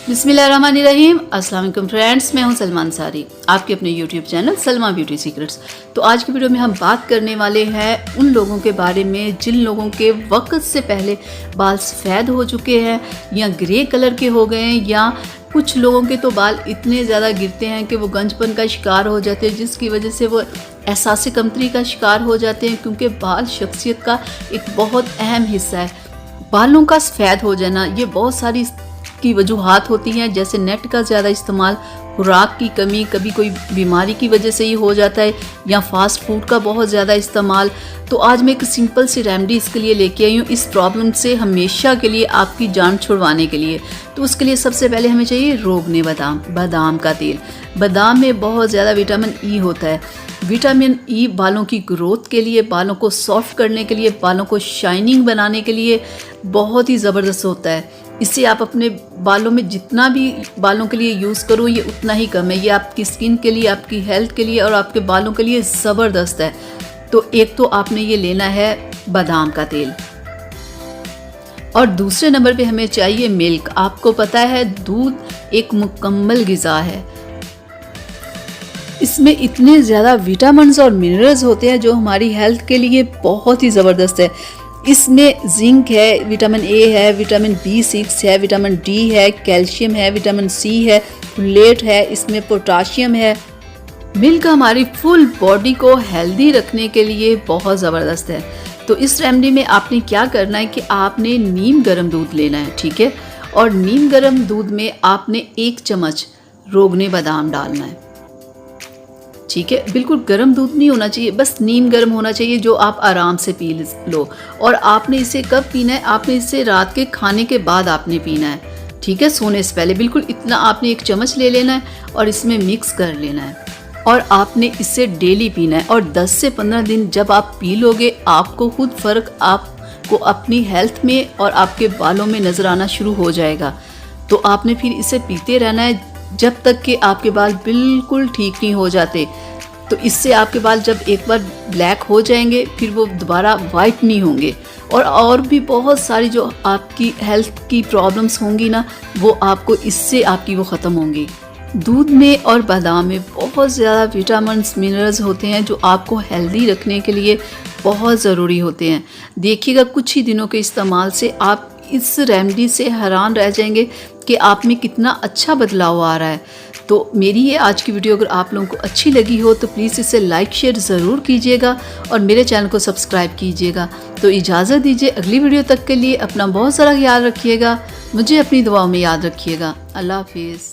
बिस्मिल्लाहिर्रहमानिर्रहीम। अस्सलाम वालेकुम फ्रेंड्स, मैं हूं सलमा अंसारी, आपके अपने YouTube channel Salma beauty secrets. तो आज की वीडियो में हम बात करने वाले हैं उन लोगों के बारे में जिन लोगों के वक्त से पहले बाल सफ़ेद हो चुके हैं या ग्रे कलर के हो गए हैं, या कुछ लोगों के तो बाल इतने ज़्यादा गिरते हैं कि वो गंजपन का शिकार हो जाते हैं, जिसकी वजह से वो एहसास कमतरी का शिकार हो जाते हैं। क्योंकि बाल शख्सियत का एक बहुत अहम हिस्सा है। बालों का सफ़ेद हो जाना ये बहुत सारी की वजूहात होती हैं, जैसे नेट का ज़्यादा इस्तेमाल, खुराक की कमी, कभी कोई बीमारी की वजह से ही हो जाता है, या फास्ट फूड का बहुत ज़्यादा इस्तेमाल। तो आज मैं एक सिंपल सी रेमेडी इसके लिए लेके आई हूँ, इस प्रॉब्लम से हमेशा के लिए आपकी जान छुड़वाने के लिए। तो उसके लिए सबसे पहले हमें चाहिए रोगने बादाम का तेल। बादाम में बहुत ज़्यादा विटामिन ई होता है। विटामिन ई बालों की ग्रोथ के लिए, बालों को सॉफ्ट करने के लिए, बालों को शाइनिंग बनाने के लिए बहुत ही ज़बरदस्त होता है। इससे आप अपने बालों में जितना भी बालों के लिए यूज़ करो ये उतना ही कम है। ये आपकी स्किन के लिए, आपकी हेल्थ के लिए और आपके बालों के लिए ज़बरदस्त है। तो एक तो आपने ये लेना है बादाम का तेल, और दूसरे नंबर पे हमें चाहिए मिल्क। आपको पता है दूध एक मुकम्मल ग़िज़ा है, इसमें इतने ज़्यादा विटामिन्स और मिनरल्स होते हैं जो हमारी हेल्थ के लिए बहुत ही ज़बरदस्त है। इसमें जिंक है, विटामिन ए है, विटामिन B6 है, विटामिन डी है, कैल्शियम है, विटामिन सी है, फोलेट है, इसमें पोटाशियम है। मिल्क हमारी फुल बॉडी को हेल्दी रखने के लिए बहुत ज़बरदस्त है। तो इस रेमेडी में आपने क्या करना है कि आपने नीम गर्म दूध लेना है, ठीक है, और नीम गर्म दूध में आपने 1 चम्मच रोगने बादाम डालना है, ठीक है। बिल्कुल गर्म दूध नहीं होना चाहिए, बस नीम गर्म होना चाहिए जो आप आराम से पी लो। और आपने इसे कब पीना है? आपने इसे रात के खाने के बाद आपने पीना है, ठीक है, सोने से पहले। बिल्कुल इतना आपने 1 चम्मच ले लेना है और इसमें मिक्स कर लेना है, और आपने इसे डेली पीना है। और 10 से 15 दिन जब आप पी लोगे, आपको खुद फ़र्क आपको अपनी हेल्थ में और आपके बालों में नज़र आना शुरू हो जाएगा। तो आपने फिर इसे पीते रहना है जब तक कि आपके बाल बिल्कुल ठीक नहीं हो जाते। तो इससे आपके बाल जब एक बार ब्लैक हो जाएंगे, फिर वो दोबारा वाइट नहीं होंगे। और भी बहुत सारी जो आपकी हेल्थ की प्रॉब्लम्स होंगी ना, वो आपको इससे आपकी वो ख़त्म होंगी। दूध में और बादाम में बहुत ज़्यादा विटामिन्स, मिनरल्स होते हैं जो आपको हेल्दी रखने के लिए बहुत ज़रूरी होते हैं। देखिएगा कुछ ही दिनों के इस्तेमाल से आप इस रेमेडी से हैरान रह जाएंगे कि आप में कितना अच्छा बदलाव आ रहा है। तो मेरी ये आज की वीडियो अगर आप लोगों को अच्छी लगी हो तो प्लीज़ इसे लाइक शेयर ज़रूर कीजिएगा और मेरे चैनल को सब्सक्राइब कीजिएगा। तो इजाज़त दीजिए, अगली वीडियो तक के लिए अपना बहुत सारा ख्याल रखिएगा, मुझे अपनी दुआओं में याद रखिएगा। अल्लाह हाफिज़।